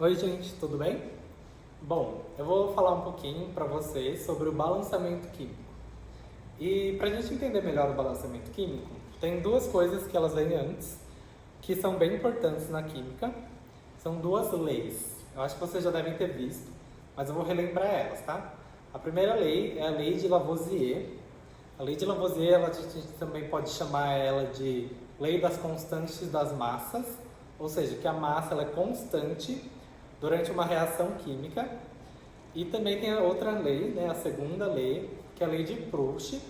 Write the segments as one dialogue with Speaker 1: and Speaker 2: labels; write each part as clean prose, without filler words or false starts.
Speaker 1: Oi, gente, tudo bem? Bom, eu vou falar um pouquinho para vocês sobre o balanceamento químico. E para a gente entender melhor o balanceamento químico, tem duas coisas que elas vêm antes, que são bem importantes na química. São duas leis. Eu acho que vocês já devem ter visto, mas eu vou relembrar elas, tá? A primeira lei é a lei de Lavoisier. A lei de Lavoisier, a gente também pode chamar ela de lei das constantes das massas, ou seja, que a massa ela é constante durante uma reação química. E também tem a outra lei, né, a segunda lei, que é a lei de Proust,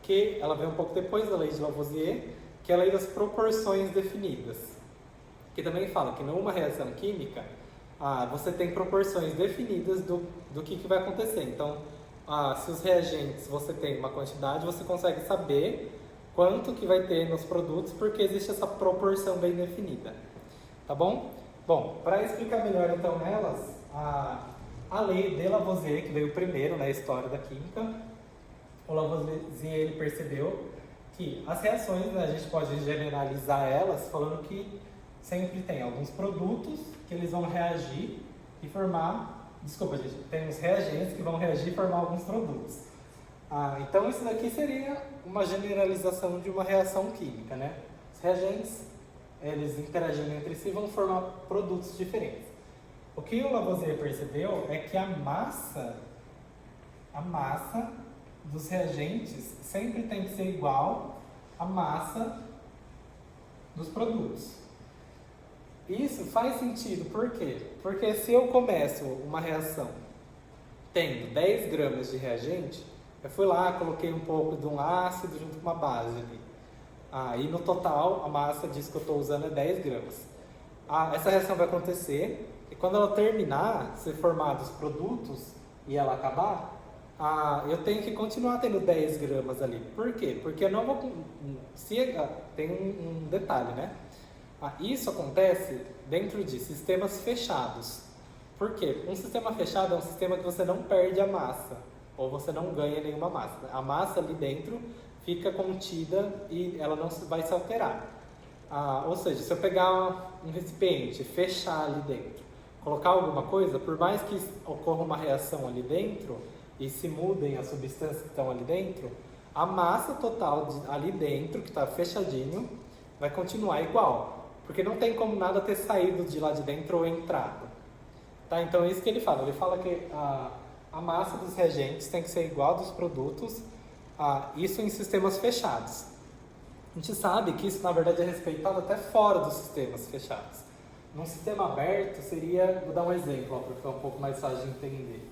Speaker 1: que ela vem um pouco depois da lei de Lavoisier, que é a lei das proporções definidas, que também fala que numa reação química você tem proporções definidas do que vai acontecer. Então, se os reagentes você tem uma quantidade, você consegue saber quanto que vai ter nos produtos, porque existe essa proporção bem definida. Tá bom? Bom, para explicar melhor então elas, a lei de Lavoisier, que veio primeiro na história da química, o Lavoisier ele percebeu que as reações, né, a gente pode generalizar elas falando que sempre tem alguns produtos que eles vão reagir e formar, desculpa gente, tem os reagentes que vão reagir e formar alguns produtos. Então isso daqui seria uma generalização de uma reação química, né? Os reagentes, eles interagindo entre si vão formar produtos diferentes. O que o Lavoisier percebeu é que a massa dos reagentes sempre tem que ser igual à massa dos produtos. Isso faz sentido, por quê? Porque se eu começo uma reação tendo 10 gramas de reagente, eu fui lá, coloquei um pouco de um ácido junto com uma base ali. E no total, a massa disso que eu estou usando é 10 gramas. Essa reação vai acontecer e quando ela terminar, ser formados produtos e ela acabar, eu tenho que continuar tendo 10 gramas ali. Por quê? Porque eu não vou... tem um detalhe, né? Isso acontece dentro de sistemas fechados. Por quê? Um sistema fechado é um sistema que você não perde a massa, ou você não ganha nenhuma massa. A massa ali dentro fica contida e ela não vai se alterar. Ou seja, se eu pegar um recipiente, fechar ali dentro, colocar alguma coisa, por mais que ocorra uma reação ali dentro e se mudem as substâncias que estão ali dentro, a massa total ali dentro, que está fechadinho, vai continuar igual. Porque não tem como nada ter saído de lá de dentro ou entrado. Tá? Então é isso que ele fala. Ele fala que a massa dos reagentes tem que ser igual dos produtos, isso em sistemas fechados. A gente sabe que isso, na verdade, é respeitado até fora dos sistemas fechados. Num sistema aberto seria... Vou dar um exemplo para ficar um pouco mais fácil de entender.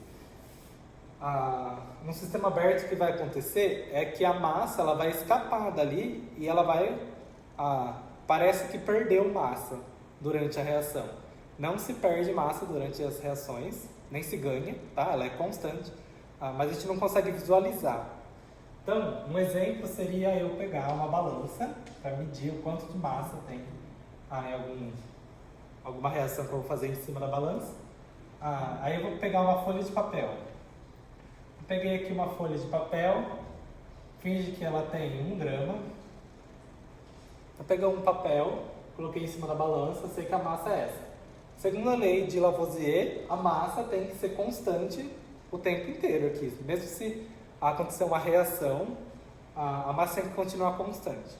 Speaker 1: Num sistema aberto, o que vai acontecer é que a massa ela vai escapar dali e ela vai... parece que perdeu massa durante a reação. Não se perde massa durante as reações, nem se ganha, tá? Ela é constante, mas a gente não consegue visualizar. Então, um exemplo seria eu pegar uma balança para medir o quanto de massa tem em alguma reação que eu vou fazer em cima da balança. Aí eu vou pegar uma folha de papel. Eu peguei aqui uma folha de papel, finge que ela tem 1 grama. Eu peguei um papel, coloquei em cima da balança, sei que a massa é essa. Segundo a lei de Lavoisier, a massa tem que ser constante o tempo inteiro aqui. Mesmo se acontecer uma reação, a massa tem que continuar constante.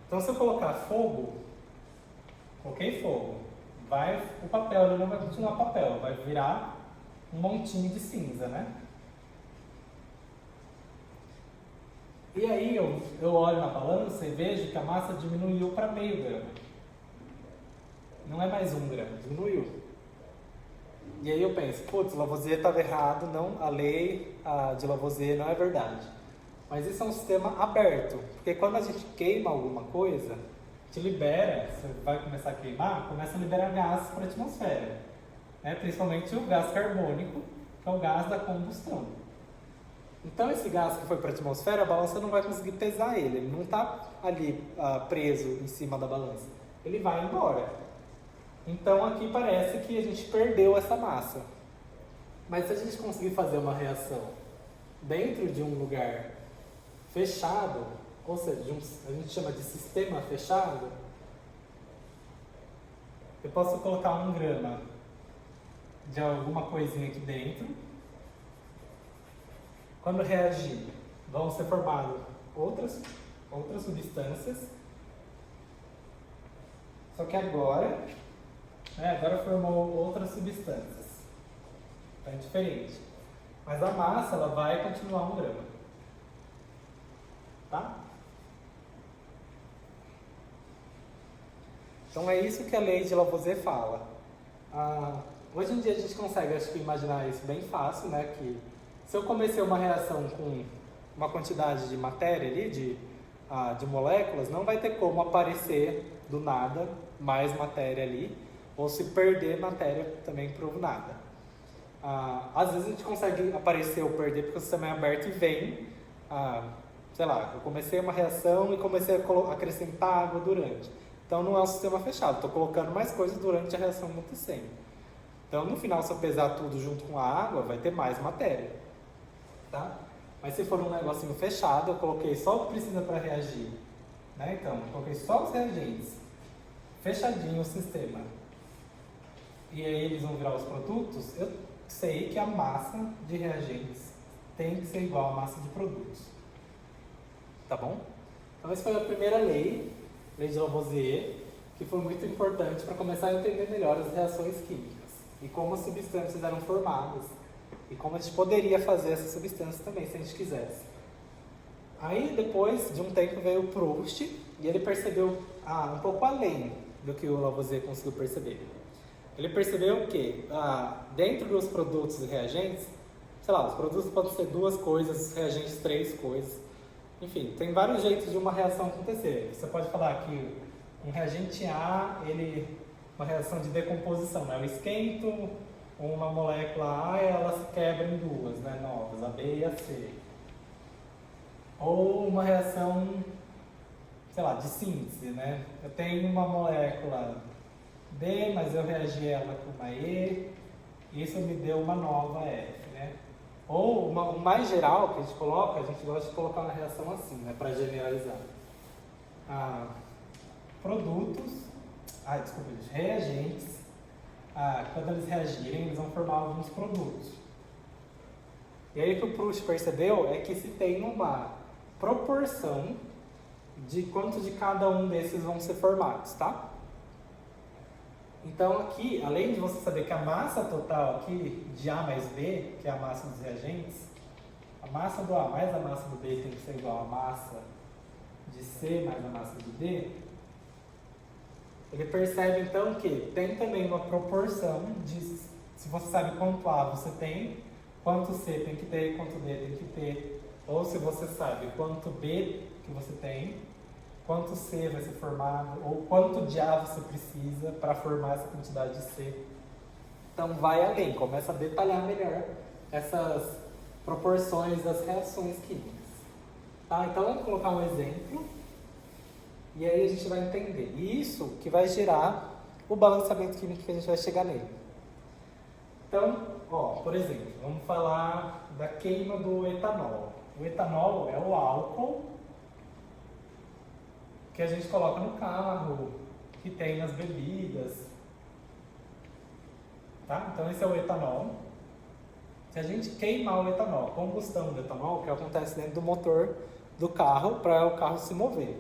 Speaker 1: Então, se eu colocar fogo, coloquei fogo, o papel ele não vai continuar papel, vai virar um montinho de cinza, né? E aí eu olho na balança e vejo que a massa diminuiu para meio grama. Não é mais 1 grama, diminuiu. E aí eu penso, putz, Lavoisier estava errado, a lei de Lavoisier não é verdade. Mas isso é um sistema aberto, porque quando a gente queima alguma coisa, a gente libera, você vai começar a queimar, começa a liberar gases para a atmosfera. Né? Principalmente o gás carbônico, que é o gás da combustão. Então esse gás que foi para a atmosfera, a balança não vai conseguir pesar ele não está ali preso em cima da balança. Ele vai embora. Então aqui parece que a gente perdeu essa massa. Mas se a gente conseguir fazer uma reação dentro de um lugar fechado, ou seja, a gente chama de sistema fechado, eu posso colocar 1 grama de alguma coisinha aqui dentro. Quando reagir, vão ser formadas outras substâncias. Só que agora formou outras substâncias. Então é diferente. Mas a massa, ela vai continuar 1 grama. Tá? Então é isso que a lei de Lavoisier fala. Hoje em dia a gente consegue, acho que, imaginar isso bem fácil, né? Que se eu comecei uma reação com uma quantidade de matéria ali, de moléculas, não vai ter como aparecer do nada mais matéria ali, ou se perder matéria também por nada. Às vezes a gente consegue aparecer ou perder porque o sistema é aberto e vem, sei lá, eu comecei uma reação e comecei a acrescentar água durante. Então não é um sistema fechado, estou colocando mais coisas durante a reação acontecendo. Então no final, se eu pesar tudo junto com a água, vai ter mais matéria. Tá? Mas se for um negocinho fechado, eu coloquei só o que precisa para reagir. Né? Então, eu coloquei só os reagentes, fechadinho o sistema. E aí eles vão virar os produtos, eu sei que a massa de reagentes tem que ser igual à massa de produtos. Tá bom? Então essa foi a primeira lei de Lavoisier, que foi muito importante para começar a entender melhor as reações químicas e como as substâncias eram formadas e como a gente poderia fazer essas substâncias também, se a gente quisesse. Aí, depois de um tempo, veio o Proust e ele percebeu um pouco além do que o Lavoisier conseguiu perceber. Ele percebeu que dentro dos produtos e reagentes, sei lá, os produtos podem ser 2 coisas, os reagentes 3 coisas. Enfim, tem vários jeitos de uma reação acontecer. Você pode falar que um reagente A, uma reação de decomposição, né? Eu esquento uma molécula A e ela se quebra em 2, né, novas, a B e a C. Ou uma reação, sei lá, de síntese, né? Eu tenho uma molécula B, mas eu reagi ela com uma E, e isso me deu uma nova F, né? Ou o mais geral que a gente coloca, a gente gosta de colocar uma reação assim, né, para generalizar. Reagentes, quando eles reagirem, eles vão formar alguns produtos. E aí o que o Proust percebeu é que se tem uma proporção de quanto de cada um desses vão ser formados, tá? Então aqui, além de você saber que a massa total aqui de A mais B, que é a massa dos reagentes, a massa do A mais a massa do B tem que ser igual à massa de C mais a massa de D, ele percebe então que tem também uma proporção de, se você sabe quanto A você tem, quanto C tem que ter, quanto D tem que ter, ou se você sabe quanto B que você tem, quanto C vai ser formado, ou quanto de A você precisa para formar essa quantidade de C. Então vai além, começa a detalhar melhor essas proporções das reações químicas. Tá? Então vamos colocar um exemplo, e aí a gente vai entender. E isso que vai gerar o balanceamento químico que a gente vai chegar nele. Então, por exemplo, vamos falar da queima do etanol. O etanol é o álcool que a gente coloca no carro, que tem nas bebidas. Tá? Então esse é o etanol. Se a gente queimar o etanol, a combustão do etanol, que acontece dentro do motor do carro para o carro se mover.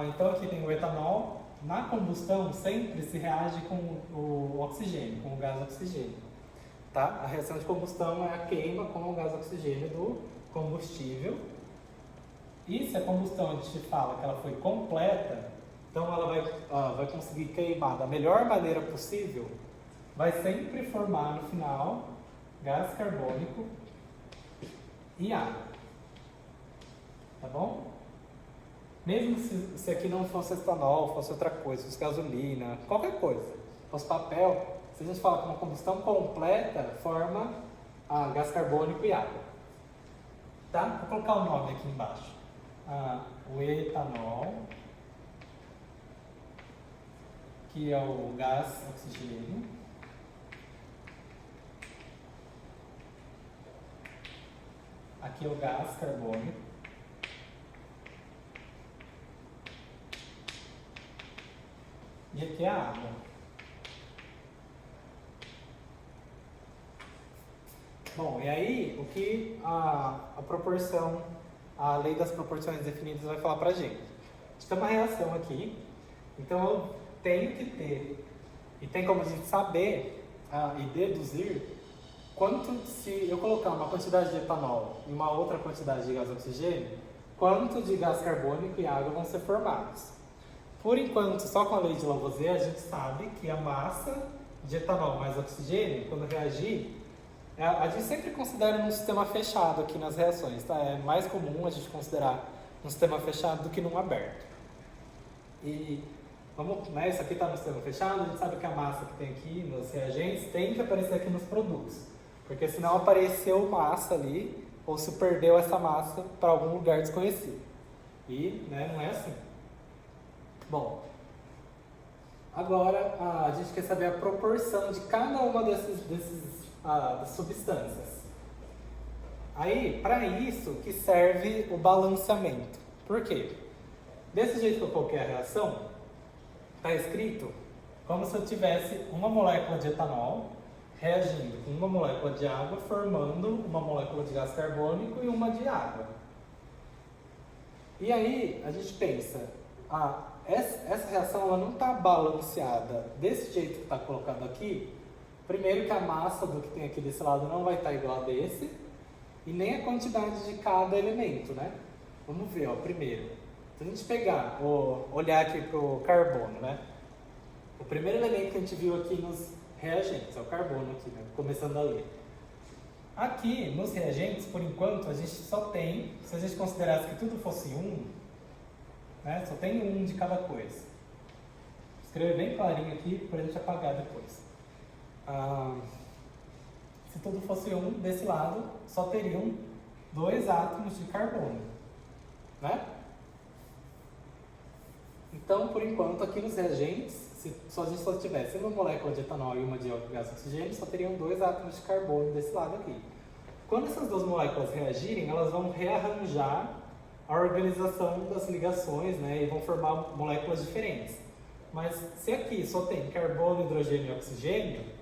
Speaker 1: Então aqui tem o etanol. Na combustão sempre se reage com o oxigênio, com o gás oxigênio. Tá? A reação de combustão é a queima com o gás oxigênio do combustível. E se a combustão a gente fala que ela foi completa, então ela vai conseguir queimar da melhor maneira possível, vai sempre formar no final gás carbônico e água. Tá bom? Mesmo se aqui não fosse etanol, fosse outra coisa, fosse gasolina, qualquer coisa, fosse papel, se a gente fala que uma combustão completa forma gás carbônico e água. Tá? Vou colocar o nome aqui embaixo. O etanol, que é o gás oxigênio. Aqui é o gás carbônico. E aqui é a água. Bom, e aí o que a proporção, a lei das proporções definidas vai falar pra gente? A gente tem uma reação aqui, então eu tenho que ter, e tem como a gente saber e deduzir quanto, se eu colocar uma quantidade de etanol e uma outra quantidade de gás oxigênio, quanto de gás carbônico e água vão ser formados. Por enquanto, só com a lei de Lavoisier, a gente sabe que a massa de etanol mais oxigênio, quando reagir, a gente sempre considera num sistema fechado aqui nas reações, tá? É mais comum a gente considerar um sistema fechado do que num aberto. E vamos, né, isso aqui está no sistema fechado, a gente sabe que a massa que tem aqui nos reagentes tem que aparecer aqui nos produtos, porque senão apareceu massa ali, ou se perdeu essa massa para algum lugar desconhecido. E não é assim. Bom, agora a gente quer saber a proporção de cada uma dessas substâncias. Aí, para isso que serve o balanceamento. Por quê? Desse jeito que eu coloquei a reação, está escrito como se eu tivesse uma molécula de etanol reagindo com uma molécula de água, formando uma molécula de gás carbônico e uma de água. E aí a gente pensa, essa reação ela não está balanceada desse jeito que está colocado aqui. Primeiro que a massa do que tem aqui desse lado não vai estar igual a desse, e nem a quantidade de cada elemento, né? Vamos ver, primeiro. Se a gente olhar aqui para o carbono, né? O primeiro elemento que a gente viu aqui nos reagentes, é o carbono aqui, né? Começando a ler. Aqui, nos reagentes, por enquanto, a gente só tem, se a gente considerasse que tudo fosse um, né? Só tem um de cada coisa. Vou escrever bem clarinho aqui para a gente apagar depois. Se tudo fosse um, desse lado, só teriam 2 átomos de carbono, né? Então, por enquanto, aqui nos reagentes, se a gente só tivesse uma molécula de etanol e uma de gás oxigênio, só teriam 2 átomos de carbono desse lado aqui. Quando essas duas moléculas reagirem, elas vão rearranjar a organização das ligações, né, e vão formar moléculas diferentes. Mas se aqui só tem carbono, hidrogênio e oxigênio,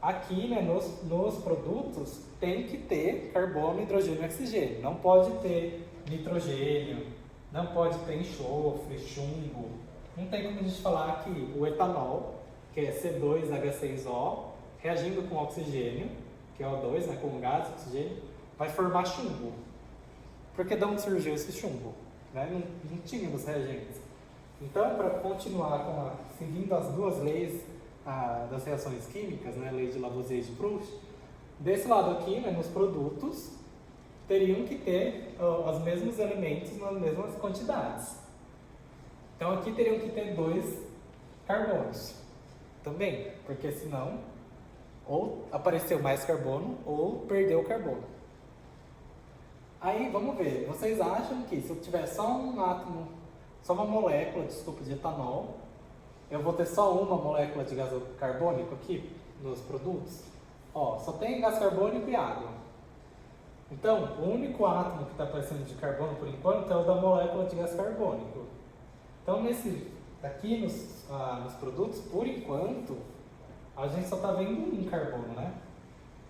Speaker 1: aqui, né, nos produtos tem que ter carbono, hidrogênio e oxigênio. Não pode ter nitrogênio, não pode ter enxofre, chumbo. Não tem como a gente falar que o etanol, que é C2H6O, reagindo com oxigênio, que é O2, né, com gás, oxigênio, vai formar chumbo. Porque de onde surgiu esse chumbo? Né? Não tinha nos reagentes. Então, para continuar seguindo as duas leis das reações químicas, né, lei de Lavoisier e de Proust, desse lado aqui, né, nos produtos, teriam que ter os mesmos elementos nas mesmas quantidades. Então aqui teriam que ter 2 carbonos também, porque senão ou apareceu mais carbono ou perdeu o carbono. Aí vamos ver, vocês acham que se eu tiver só uma molécula, de etanol, eu vou ter só uma molécula de gás carbônico aqui nos produtos? Só tem gás carbônico e água. Então, o único átomo que está aparecendo de carbono por enquanto é o da molécula de gás carbônico. Então, aqui nos produtos, por enquanto, a gente só está vendo um carbono, né?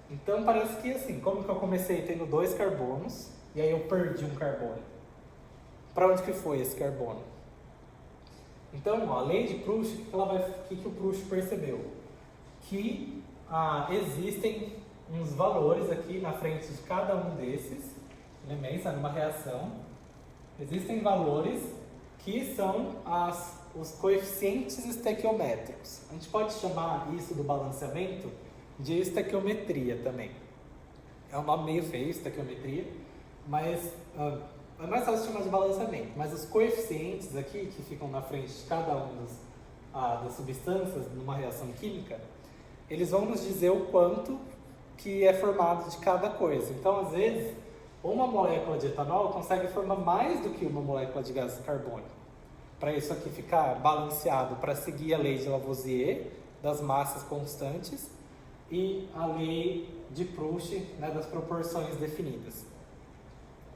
Speaker 1: Então, parece que assim, como que eu comecei tendo 2 carbonos, e aí eu perdi um carbono. Para onde que foi esse carbono? Então, a lei de Proust, o que o Proust percebeu? Que existem uns valores aqui na frente de cada um desses elementos, numa reação. Existem valores que são os coeficientes estequiométricos. A gente pode chamar isso do balanceamento de estequiometria também. É um nome meio feio, estequiometria, mas é mais fácil chamar de balanceamento. Mas os coeficientes aqui, que ficam na frente de cada um das substâncias numa reação química, eles vão nos dizer o quanto que é formado de cada coisa. Então, às vezes, uma molécula de etanol consegue formar mais do que uma molécula de gás carbônico. Para isso aqui ficar balanceado, para seguir a lei de Lavoisier, das massas constantes, e a lei de Proust, né, das proporções definidas.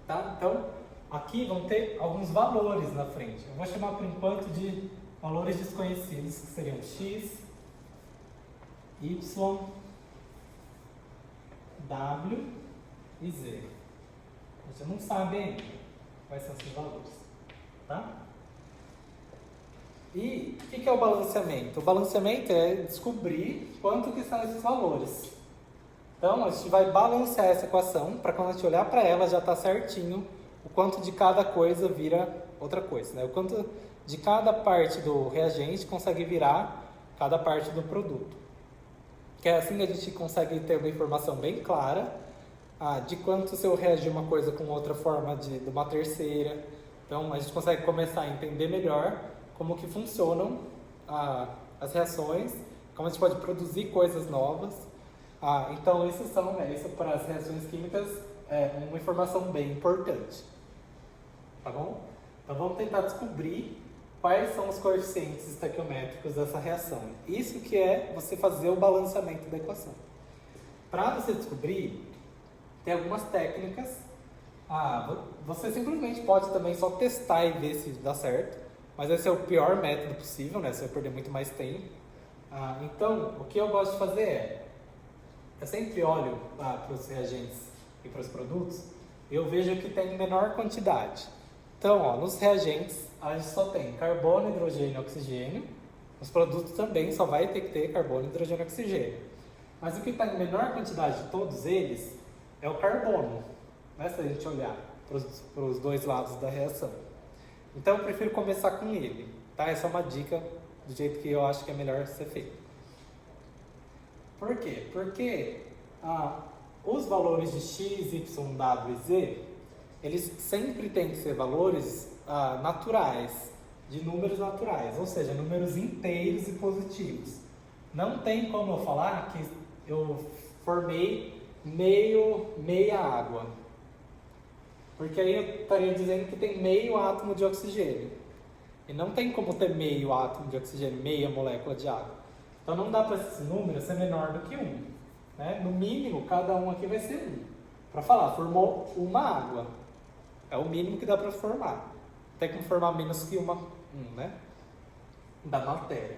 Speaker 1: Tá? Então, aqui vão ter alguns valores na frente. Eu vou chamar por enquanto de valores desconhecidos, que seriam x, y, W e Z. A gente não sabe ainda quais são esses valores, tá? E o que é o balanceamento? O balanceamento é descobrir quanto que são esses valores. Então, a gente vai balancear essa equação para quando a gente olhar para ela já está certinho o quanto de cada coisa vira outra coisa, né? O quanto de cada parte do reagente consegue virar cada parte do produto. Que é assim que a gente consegue ter uma informação bem clara de quanto se eu reagir uma coisa com outra forma de uma terceira. Então, a gente consegue começar a entender melhor como que funcionam as reações, como a gente pode produzir coisas novas. Então, isso para as reações químicas é uma informação bem importante. Tá bom? Então, vamos tentar descobrir quais são os coeficientes estequiométricos dessa reação. Isso que é você fazer o balanceamento da equação. Para você descobrir, tem algumas técnicas. Você simplesmente pode também só testar e ver se dá certo, mas esse é o pior método possível, né? Você vai perder muito mais tempo. Então, o que eu gosto de fazer eu sempre olho para os reagentes e para os produtos, eu vejo que tem menor quantidade. Então, nos reagentes, a gente só tem carbono, hidrogênio e oxigênio. Nos produtos também só vai ter que ter carbono, hidrogênio e oxigênio. Mas o que está em menor quantidade de todos eles é o carbono, né? Se a gente olhar para os dois lados da reação. Então, eu prefiro começar com ele, tá? Essa é uma dica do jeito que eu acho que é melhor ser feito. Por quê? Porque os valores de x, y, w e z, eles sempre têm que ser valores naturais, de números naturais, ou seja, números inteiros e positivos. Não tem como eu falar que eu formei meia água, porque aí eu estaria dizendo que tem meio átomo de oxigênio. E não tem como ter meio átomo de oxigênio, meia molécula de água. Então não dá para esse número ser menor do que 1. Né? No mínimo, cada um aqui vai ser 1. Para falar, formou uma água. É o mínimo que dá para formar. Tem como formar menos que 1, né? Da matéria.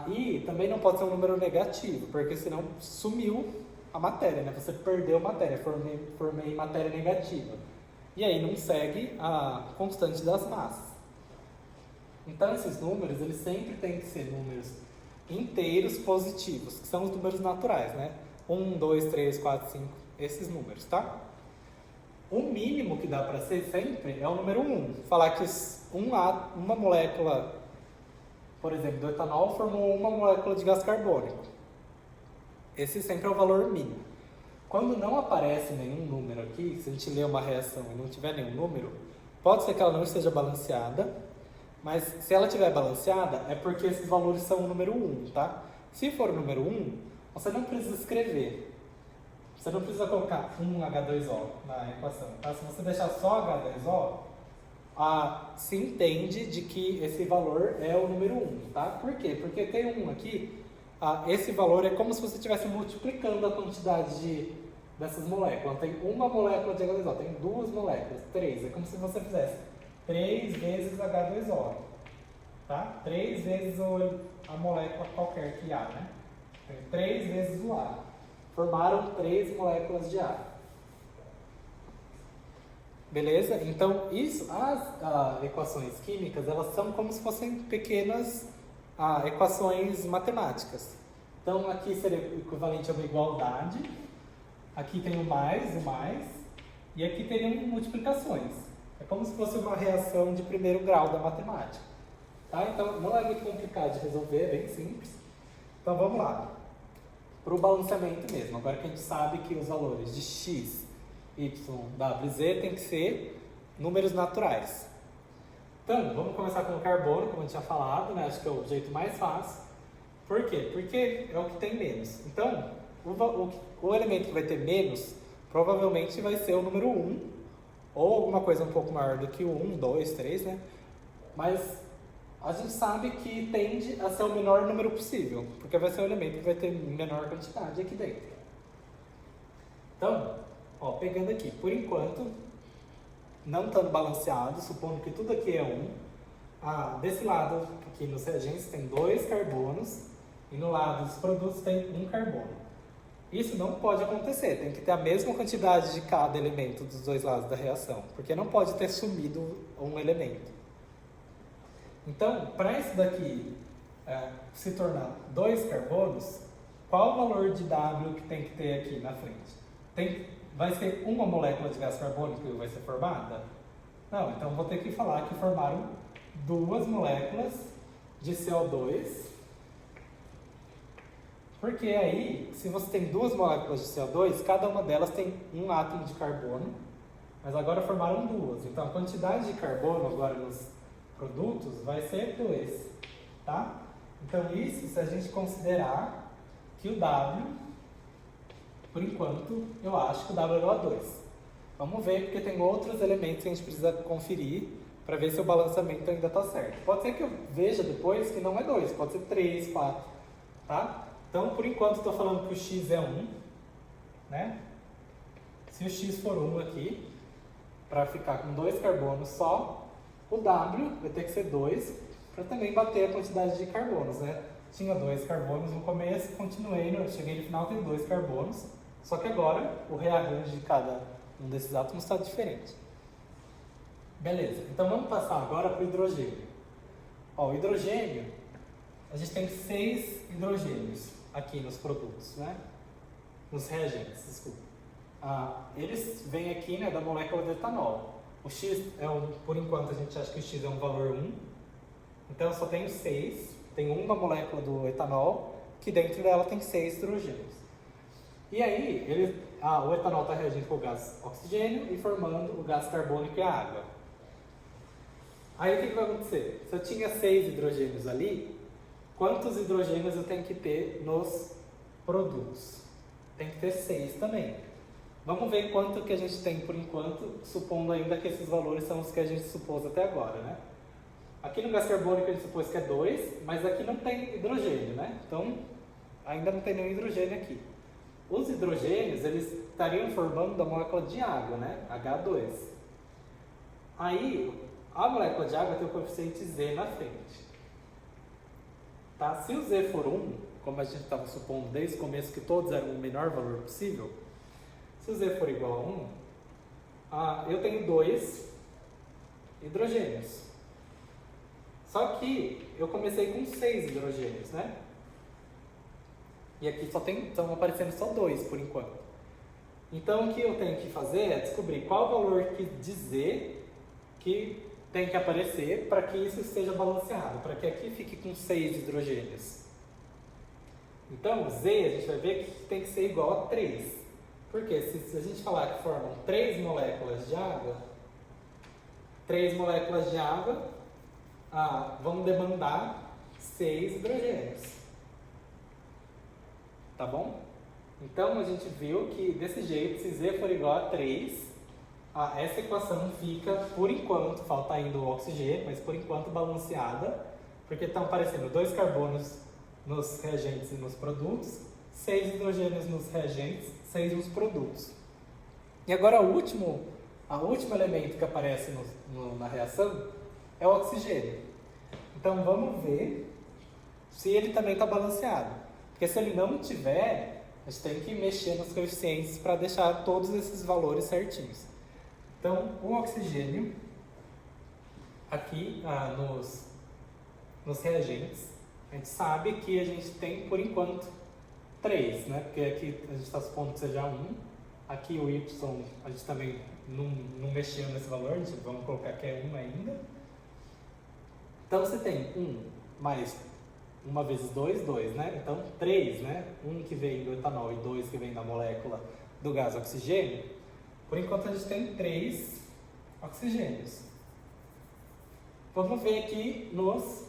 Speaker 1: E também não pode ser um número negativo, porque senão sumiu a matéria, né? Você perdeu matéria, formei matéria negativa. E aí não segue a constante das massas. Então esses números, eles sempre têm que ser números inteiros positivos, que são os números naturais, né? 1, 2, 3, 4, 5, esses números, tá? O mínimo que dá para ser sempre é o número 1. Falar que uma molécula, por exemplo, do etanol formou uma molécula de gás carbônico. Esse sempre é o valor mínimo. Quando não aparece nenhum número aqui, se a gente ler uma reação e não tiver nenhum número, pode ser que ela não esteja balanceada, mas se ela estiver balanceada, é porque esses valores são o número 1, tá? Se for o número 1, você não precisa escrever. Você não precisa colocar 1H2O na equação, tá? Se você deixar só H2O, se entende de que esse valor é o número 1, tá? Por quê? Porque tem 1 aqui, esse valor é como se você estivesse multiplicando a quantidade dessas moléculas. Tem uma molécula de H2O, tem 2 moléculas, 3. É como se você fizesse 3 vezes H2O, tá? 3 vezes a molécula qualquer que há, né? 3 vezes o A. Formaram 3 moléculas de ar. Beleza? Então, as equações químicas, elas são como se fossem pequenas equações matemáticas. Então, aqui seria equivalente a uma igualdade. Aqui tem o mais, e aqui teriam multiplicações. É como se fosse uma reação de primeiro grau da matemática. Tá? Então, não é muito complicado de resolver, é bem simples. Então, vamos lá. Para o balanceamento mesmo, agora que a gente sabe que os valores de x, y, w e z tem que ser números naturais. Então, vamos começar com o carbono, como a gente tinha falado, né? Acho que é o jeito mais fácil. Por quê? Porque é o que tem menos. Então, o elemento que vai ter menos, provavelmente vai ser o número 1, ou alguma coisa um pouco maior do que o 1, 2, 3, né? Mas a gente sabe que tende a ser o menor número possível, porque vai ser o elemento que vai ter menor quantidade aqui dentro. Então, pegando aqui, por enquanto, não estando balanceado, supondo que tudo aqui é 1, desse lado, aqui nos reagentes, tem 2 carbonos, e no lado dos produtos tem 1 carbono. Isso não pode acontecer, tem que ter a mesma quantidade de cada elemento dos dois lados da reação, porque não pode ter sumido um elemento. Então, para isso daqui se tornar 2 carbonos, qual o valor de W que tem que ter aqui na frente? Vai ser uma molécula de gás carbônico que vai ser formada? Não, então vou ter que falar que formaram 2 moléculas de CO2. Porque aí, se você tem 2 moléculas de CO2, cada uma delas tem um átomo de carbono, mas agora formaram 2. Então a quantidade de carbono agora nos produtos vai ser 2, tá? Então isso se a gente considerar que o W, por enquanto, eu acho que o W é igual a 2. Vamos ver, porque tem outros elementos que a gente precisa conferir para ver se o balanceamento ainda está certo. Pode ser que eu veja depois que não é 2, pode ser 3, 4, tá? Então, por enquanto, estou falando que o X é 1, né? Se o X for 1 aqui, para ficar com 2 carbonos só, o W vai ter que ser 2, para também bater a quantidade de carbonos, né? Tinha 2 carbonos no começo, cheguei no final, tem 2 carbonos, só que agora o rearranjo de cada um desses átomos está diferente. Beleza, então vamos passar agora para o hidrogênio. Ó, o hidrogênio, a gente tem 6 hidrogênios aqui nos produtos, né? Nos reagentes, desculpa. Eles vêm aqui, né, da molécula do etanol. O X por enquanto a gente acha que o X é um valor 1. Então eu só tenho 6. Tem uma molécula do etanol que dentro dela tem 6 hidrogênios. E aí, o etanol está reagindo com o gás oxigênio e formando o gás carbônico e a água. Aí o que vai acontecer? Se eu tinha 6 hidrogênios ali, quantos hidrogênios eu tenho que ter nos produtos? Tem que ter 6 também. Vamos ver quanto que a gente tem por enquanto, supondo ainda que esses valores são os que a gente supôs até agora, né? Aqui no gás carbônico a gente supôs que é 2, mas aqui não tem hidrogênio, né? Então, ainda não tem nenhum hidrogênio aqui. Os hidrogênios, eles estariam formando a molécula de água, né? H2. Aí, a molécula de água tem o coeficiente Z na frente. Tá? Se o Z for 1, como a gente estava supondo desde o começo que todos eram o menor valor possível, se o Z for igual a 1, eu tenho 2 hidrogênios. Só que eu comecei com 6 hidrogênios, né? E aqui estão aparecendo só 2 por enquanto. Então o que eu tenho que fazer é descobrir qual o valor de Z que tem que aparecer para que isso esteja balanceado, para que aqui fique com 6 hidrogênios. Então o Z a gente vai ver que tem que ser igual a 3. Porque se a gente falar que formam 3 moléculas de água, 3 moléculas de água vão demandar 6 hidrogênios. Tá bom? Então a gente viu que desse jeito, se Z for igual a 3, essa equação fica, por enquanto, falta ainda o oxigênio, mas por enquanto balanceada, porque estão aparecendo 2 carbonos nos reagentes e nos produtos, 6 hidrogênios nos reagentes, 6 nos produtos. E agora o último elemento que aparece na reação é o oxigênio. Então vamos ver se ele também está balanceado. Porque se ele não tiver, a gente tem que mexer nos coeficientes para deixar todos esses valores certinhos. Então, o oxigênio, aqui nos reagentes, a gente sabe que a gente tem, por enquanto, 3, né? Porque aqui a gente está supondo que seja 1. Aqui o Y, a gente também não mexeu nesse valor, vamos colocar que é 1 ainda. Então, você tem 1 mais 1 vezes 2, 2, né? Então, 3, né? 1 que vem do etanol e 2 que vem da molécula do gás oxigênio. Por enquanto, a gente tem 3 oxigênios. Vamos ver aqui nos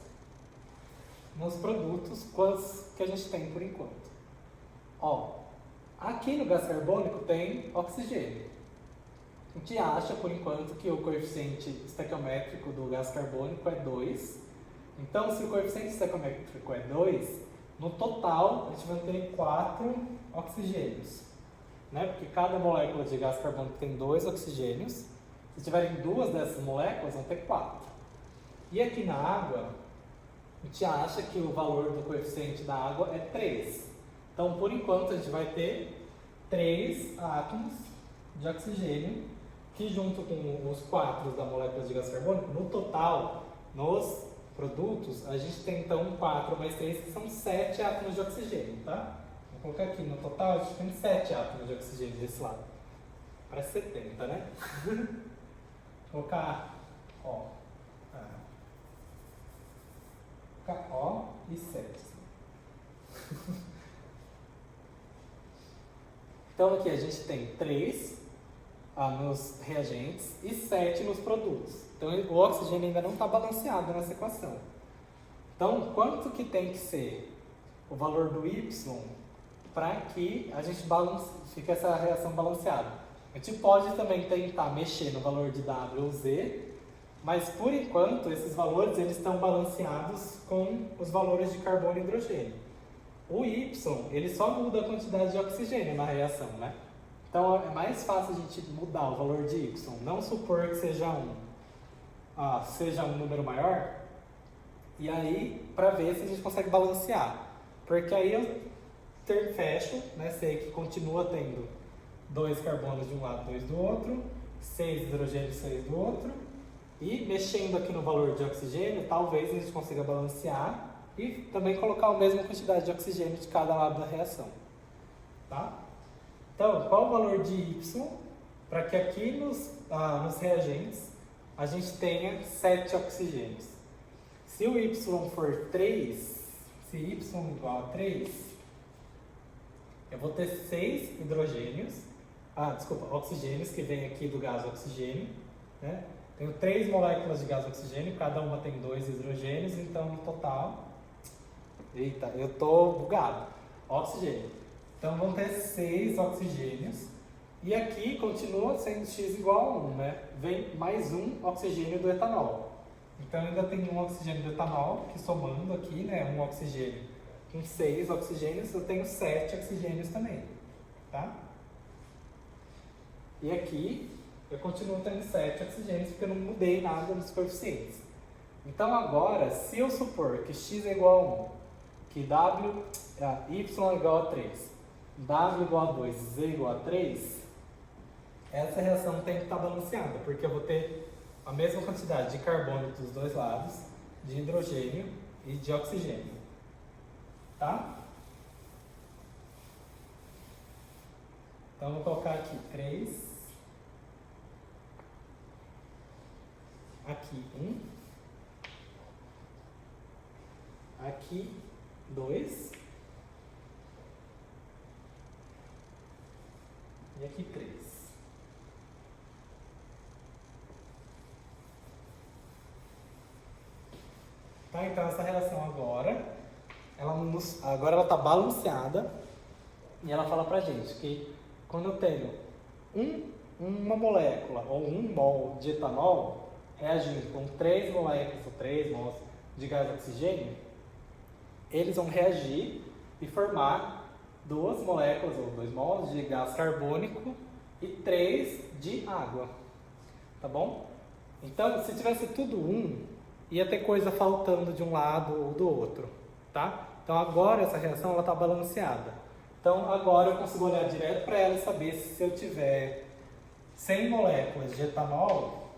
Speaker 1: produtos quantos que a gente tem por enquanto. Ó, aqui no gás carbônico tem oxigênio. A gente acha, por enquanto, que o coeficiente estequiométrico do gás carbônico é 2. Então, se o coeficiente estequiométrico é 2, no total a gente vai ter 4 oxigênios. Né? Porque cada molécula de gás carbônico tem 2 oxigênios. Se tiverem 2 dessas moléculas, vão ter 4. E aqui na água, a gente acha que o valor do coeficiente da água é 3. Então, por enquanto, a gente vai ter 3 átomos de oxigênio, que junto com os 4 da molécula de gás carbônico, no total, nos produtos, a gente tem então 4 mais 3, que são 7 átomos de oxigênio, tá? Vou colocar aqui, no total, a gente tem 7 átomos de oxigênio desse lado. Parece 70, né? Vou colocar O. Colocar O e 7. Então aqui a gente tem 3 nos reagentes e 7 nos produtos. Então o oxigênio ainda não está balanceado nessa equação. Então quanto que tem que ser o valor do Y para que a gente fique essa reação balanceada? A gente pode também tentar mexer no valor de W ou Z, mas por enquanto esses valores eles estão balanceados com os valores de carbono e hidrogênio. O Y, ele só muda a quantidade de oxigênio na reação, né? Então é mais fácil a gente mudar o valor de Y, não supor que seja um número maior, e aí para ver se a gente consegue balancear. Porque aí eu fecho, né? Sei que continua tendo 2 carbonos de um lado, 2 do outro, 6 hidrogênios, 6 do outro, e mexendo aqui no valor de oxigênio, talvez a gente consiga balancear e também colocar a mesma quantidade de oxigênio de cada lado da reação, tá? Então, qual o valor de Y para que aqui nos reagentes a gente tenha 7 oxigênios? Se o Y for 3, se Y igual a 3, eu vou ter 6 hidrogênios, oxigênios, que vem aqui do gás oxigênio, né? Tenho 3 moléculas de gás oxigênio, cada uma tem 2 hidrogênios, então no total... Eita, eu tô bugado. Oxigênio. Então vão ter 6 oxigênios. E aqui continua sendo x igual a 1, né? Vem mais um oxigênio do etanol. Então ainda tem um oxigênio do etanol, que somando aqui, né? Um oxigênio com 6 oxigênios, eu tenho 7 oxigênios também. Tá? E aqui eu continuo tendo 7 oxigênios, porque eu não mudei nada nos coeficientes. Então agora, se eu supor que x é igual a 1, que y é igual a 3, w igual a 2, z igual a 3, essa reação tem que estar balanceada, porque eu vou ter a mesma quantidade de carbono dos dois lados, de hidrogênio e de oxigênio. Tá? Então vou colocar aqui 3, aqui 1, aqui 2 e aqui 3. Tá? Então essa relação agora ela está balanceada e ela fala pra gente que quando eu tenho uma molécula ou 1 mol de etanol reagindo com 3 moléculas ou 3 mols de gás oxigênio, eles vão reagir e formar 2 moléculas ou 2 mols de gás carbônico e 3 de água, tá bom? Então, se tivesse tudo 1, ia ter coisa faltando de um lado ou do outro, tá? Então agora essa reação está balanceada. Então agora eu consigo olhar direto para ela e saber se eu tiver 100 moléculas de etanol,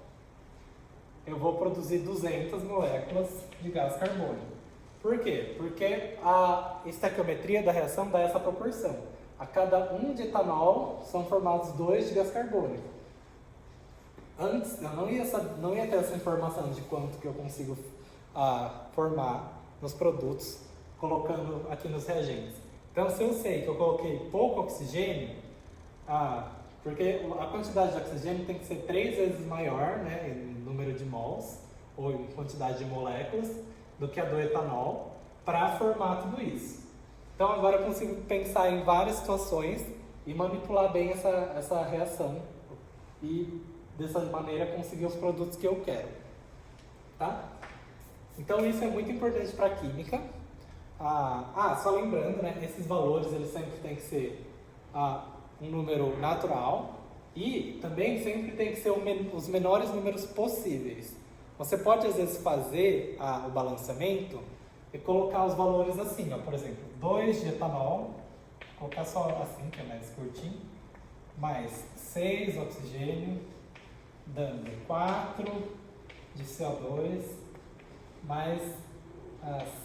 Speaker 1: eu vou produzir 200 moléculas de gás carbônico. Por quê? Porque a estequiometria da reação dá essa proporção. A cada 1 de etanol são formados 2 de gás carbônico. Antes eu não ia ter essa informação de quanto que eu consigo formar nos produtos, colocando aqui nos reagentes. Então se eu sei que eu coloquei pouco oxigênio, porque a quantidade de oxigênio tem que ser 3 vezes maior, né, em número de mols, ou em quantidade de moléculas, do que a do etanol, para formar tudo isso. Então agora eu consigo pensar em várias situações e manipular bem essa reação e dessa maneira conseguir os produtos que eu quero. Tá? Então isso é muito importante para a química. Só lembrando, né, esses valores eles sempre têm que ser um número natural e também sempre tem que ser os menores números possíveis. Você pode às vezes fazer o balanceamento e colocar os valores assim, por exemplo, 2 de etanol colocar só assim, que é mais curtinho, mais 6 oxigênio, dando 4 de CO2, mais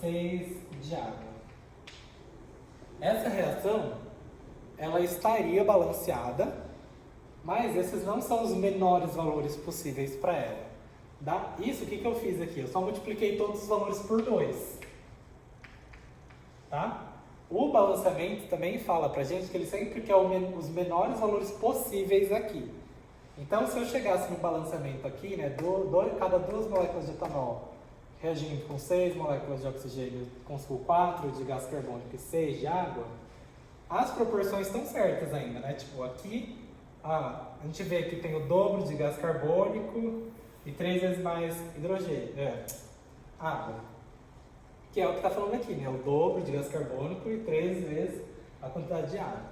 Speaker 1: 6 de água. Essa reação, ela estaria balanceada, mas esses não são os menores valores possíveis para ela. Isso, o que eu fiz aqui? Eu só multipliquei todos os valores por 2. Tá? O balanceamento também fala pra gente que ele sempre quer os menores valores possíveis aqui. Então, se eu chegasse no balanceamento aqui, né, cada 2 moléculas de etanol reagindo com 6 moléculas de oxigênio com 4 de gás carbônico e 6 de água, as proporções estão certas ainda, né? Tipo, aqui, a gente vê que tem o dobro de gás carbônico e 3 vezes mais água. Que é o que está falando aqui, né? O dobro de gás carbônico e 3 vezes a quantidade de água.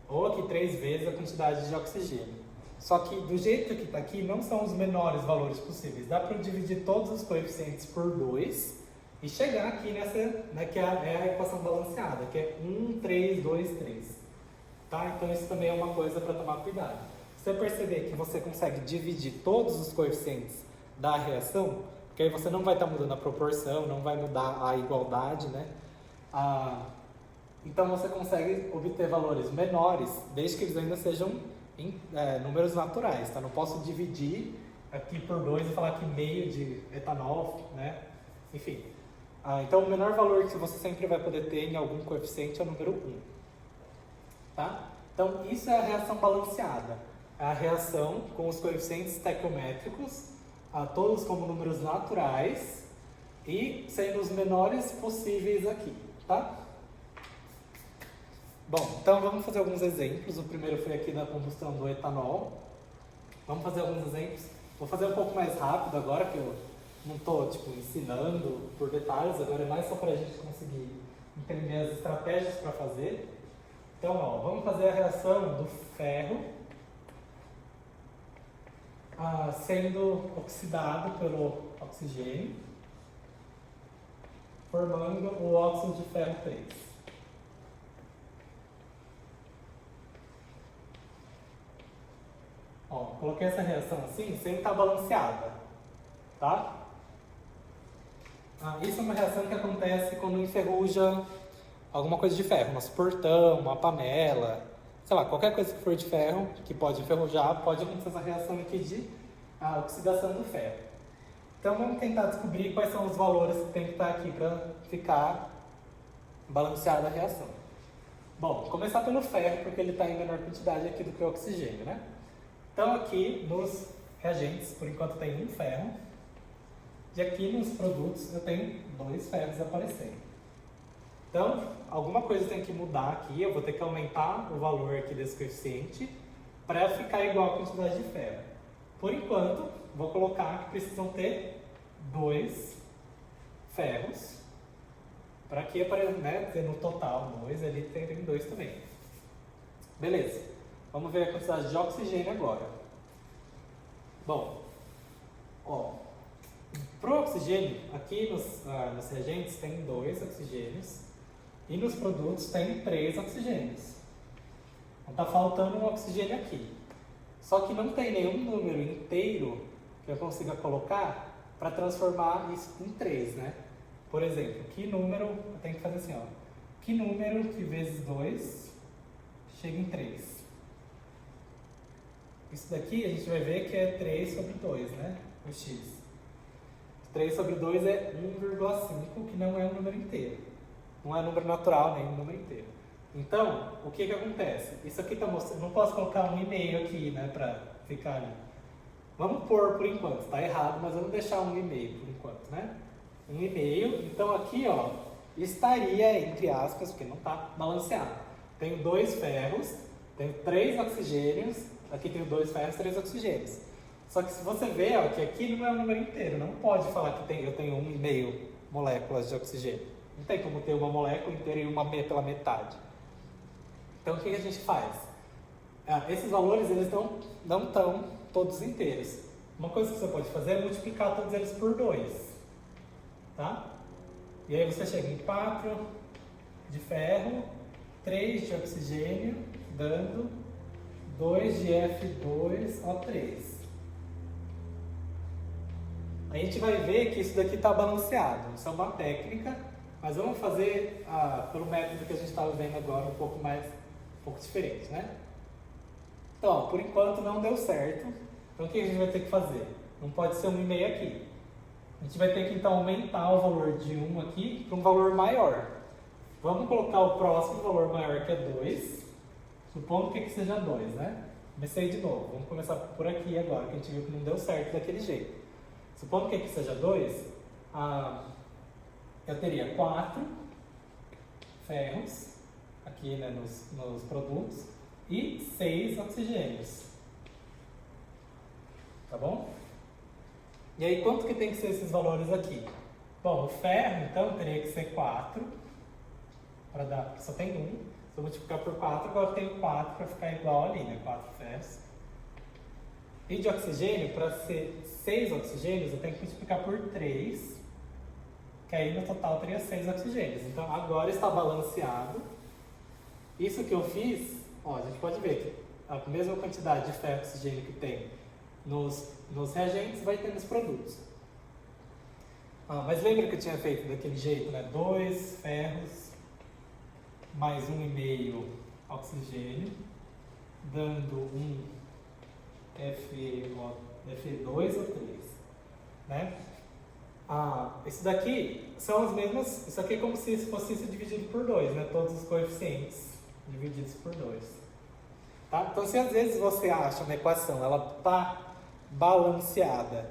Speaker 1: Ou aqui 3 vezes a quantidade de oxigênio. Só que do jeito que está aqui, não são os menores valores possíveis. Dá para dividir todos os coeficientes por 2 e chegar aqui nessa, né, que é a equação balanceada, que é 1, 3, 2, 3. Tá? Então isso também é uma coisa para tomar cuidado. Se você perceber que você consegue dividir todos os coeficientes da reação, porque aí você não vai estar mudando a proporção, não vai mudar a igualdade, né? Então você consegue obter valores menores, desde que eles ainda sejam números naturais, tá? Não posso dividir aqui por 2 e falar que meio de etanol, né? Enfim. Então o menor valor que você sempre vai poder ter em algum coeficiente é o número 1. Tá? Então isso é a reação balanceada. É a reação com os coeficientes estequiométricos, todos como números naturais e sendo os menores possíveis aqui, tá? Bom, então vamos fazer alguns exemplos. O primeiro foi aqui da combustão do etanol. Vamos fazer alguns exemplos. Vou fazer um pouco mais rápido agora, que eu não estou ensinando por detalhes, agora é mais só para a gente conseguir entender as estratégias para fazer. Então, vamos fazer a reação do ferro sendo oxidado pelo oxigênio, formando o óxido de ferro 3. Coloquei essa reação assim, sem estar balanceada, tá? Isso é uma reação que acontece quando enferruja alguma coisa de ferro, nosso portão, uma panela, sei lá, qualquer coisa que for de ferro, que pode enferrujar, pode acontecer essa reação aqui de oxidação do ferro. Então vamos tentar descobrir quais são os valores que tem que estar aqui para ficar balanceada a reação. Bom, começar pelo ferro, porque ele está em menor quantidade aqui do que o oxigênio, né? Então aqui nos reagentes, por enquanto tem um ferro, e aqui nos produtos eu tenho 2 ferros aparecendo. Então, alguma coisa tem que mudar aqui, eu vou ter que aumentar o valor aqui desse coeficiente para ficar igual a quantidade de ferro. Por enquanto, vou colocar que precisam ter 2 ferros, para que, né, ter no total 2, ali tem 2 também. Beleza, vamos ver a quantidade de oxigênio agora. Bom, para o oxigênio, aqui nos reagentes tem 2 oxigênios e nos produtos tem 3 oxigênios. Então está faltando um oxigênio aqui. Só que não tem nenhum número inteiro que eu consiga colocar para transformar isso em 3, né? Por exemplo, que número, eu tenho que fazer assim, que número que vezes 2 chega em 3? Isso daqui a gente vai ver que é 3 sobre 2, né? O x. 3 sobre 2 é 1,5, que não é um número inteiro. Não é um número natural, nem um número inteiro. Então, o que acontece? Isso aqui está mostrando, não posso colocar 1,5 aqui, né, para ficar ali. Vamos pôr por enquanto, está errado, mas vamos deixar 1,5 por enquanto, né? 1,5, então aqui, estaria, entre aspas, porque não está balanceado. Tenho 2 ferros, tenho 3 oxigênios, aqui tenho 2 ferros, 3 oxigênios. Só que se você ver, que aqui não é um número inteiro, não pode falar que eu tenho 1,5 moléculas de oxigênio. Não tem como ter uma molécula inteira e uma pela metade. Então o que a gente faz? Esses valores eles não estão todos inteiros. Uma coisa que você pode fazer é multiplicar todos eles por 2. Tá? E aí você chega em 4 de ferro, 3 de oxigênio, dando 2 de F2O3. A gente vai ver que isso daqui está balanceado. Isso é uma técnica, mas vamos fazer pelo método que a gente estava vendo agora, um pouco diferente, né? Então, ó, por enquanto não deu certo. Então, o que a gente vai ter que fazer? Não pode ser 1,5 aqui. A gente vai ter que, então, aumentar o valor de 1 aqui para um valor maior. Vamos colocar o próximo valor maior, que é 2. Supondo que aqui seja 2, né? Comecei de novo. Vamos começar por aqui agora, que a gente viu que não deu certo daquele jeito. Supondo que aqui seja 2, eu teria 4 ferros, aqui, né, nos produtos, e 6 oxigênios. Tá bom? E aí, quanto que tem que ser esses valores aqui? Bom, o ferro, então, teria que ser 4, para dar, porque só tem 1. Se eu multiplicar por 4, agora eu tenho 4 para ficar igual ali, né? 4 ferros. E de oxigênio, para ser 6 oxigênios, eu tenho que multiplicar por 3, que aí no total teria 6 oxigênios. Então, agora está balanceado. Isso que eu fiz, ó, a gente pode ver que a mesma quantidade de ferro e oxigênio que tem nos reagentes vai ter nos produtos. Mas lembra que eu tinha feito daquele jeito, né? 2 ferros mais 1,5 oxigênio, dando um Fe2O3, né? Isso daqui são as mesmas, isso aqui é como se fosse isso dividido por 2, né? Todos os coeficientes divididos por 2. Tá? Então, se às vezes você acha uma equação, ela está balanceada,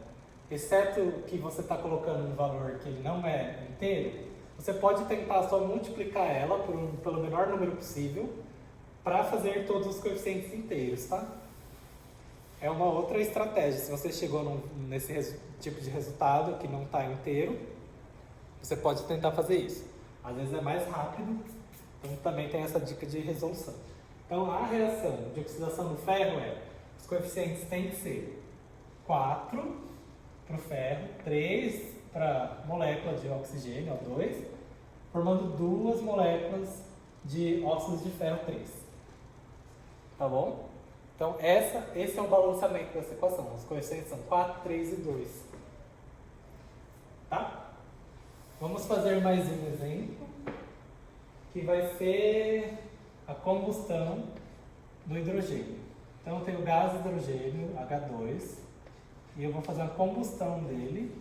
Speaker 1: exceto que você está colocando um valor que ele não é inteiro, você pode tentar só multiplicar ela pelo menor número possível para fazer todos os coeficientes inteiros, tá? É uma outra estratégia. Se você chegou nesse tipo de resultado que não está inteiro, você pode tentar fazer isso. Às vezes é mais rápido, então também tem essa dica de resolução. Então, a reação de oxidação do ferro os coeficientes têm que ser 4 para o ferro, 3 para a molécula de oxigênio, O2, formando 2 moléculas de óxido de ferro 3. Tá bom? Então, esse é o balanceamento dessa equação. Os coeficientes são 4, 3 e 2. Tá? Vamos fazer mais um exemplo, que vai ser a combustão do hidrogênio. Então, eu tenho o gás hidrogênio, H2, e eu vou fazer a combustão dele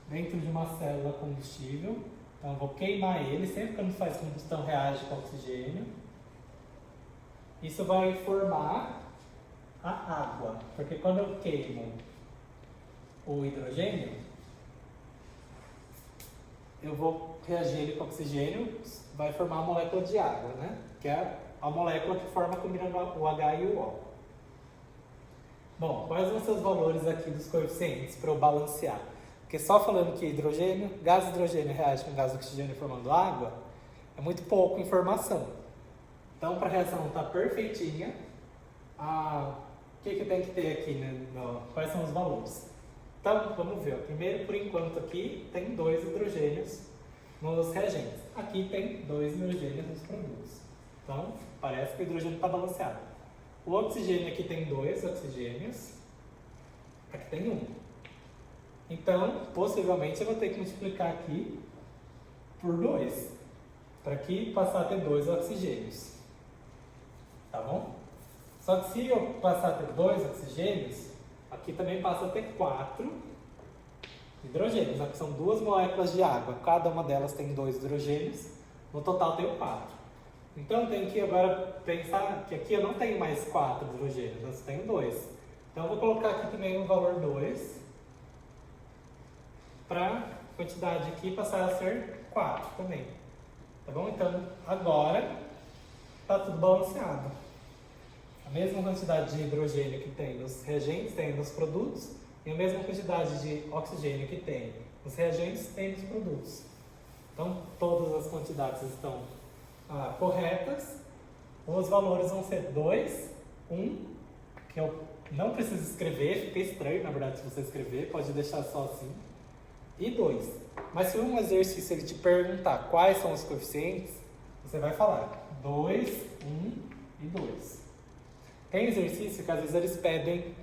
Speaker 1: dentro de uma célula combustível. Então, eu vou queimar ele. Sempre quando faz combustão, reage com oxigênio. Isso vai formar a água, porque quando eu queimo o hidrogênio, eu vou reagir ele com oxigênio, vai formar a molécula de água, né? Que é a molécula que forma combinando o H e o O. Bom, quais vão ser os valores aqui dos coeficientes para eu balancear? Porque só falando que gás hidrogênio reage com gás oxigênio formando água, é muito pouco informação. Então, para a reação estar perfeitinha, o que tem que ter aqui, né? Quais são os valores? Então, vamos ver. Primeiro, por enquanto, aqui tem 2 hidrogênios nos reagentes. Aqui tem 2 hidrogênios nos produtos. Então, parece que o hidrogênio está balanceado. O oxigênio aqui tem 2 oxigênios. Aqui tem 1. Então, possivelmente, eu vou ter que multiplicar aqui por 2. Para aqui passar a ter 2 oxigênios. Tá bom? Só que se eu passar a ter 2 oxigênios, aqui também passa a ter 4 hidrogênios. Aqui são 2 moléculas de água. Cada uma delas tem 2 hidrogênios. No total eu tenho 4. Então eu tenho que agora pensar que aqui eu não tenho mais 4 hidrogênios, eu só tenho 2. Então eu vou colocar aqui também um valor 2 para a quantidade aqui passar a ser 4 também. Tá bom? Então agora está tudo balanceado. A mesma quantidade de hidrogênio que tem nos reagentes tem nos produtos e a mesma quantidade de oxigênio que tem nos reagentes tem nos produtos. Então todas as quantidades estão corretas. Os valores vão ser 2, 1, que eu não preciso escrever, fica estranho na verdade se você escrever, pode deixar só assim, e 2. Mas se um exercício ele te perguntar quais são os coeficientes, você vai falar 2, 1 e 2. Tem exercício que às vezes eles pedem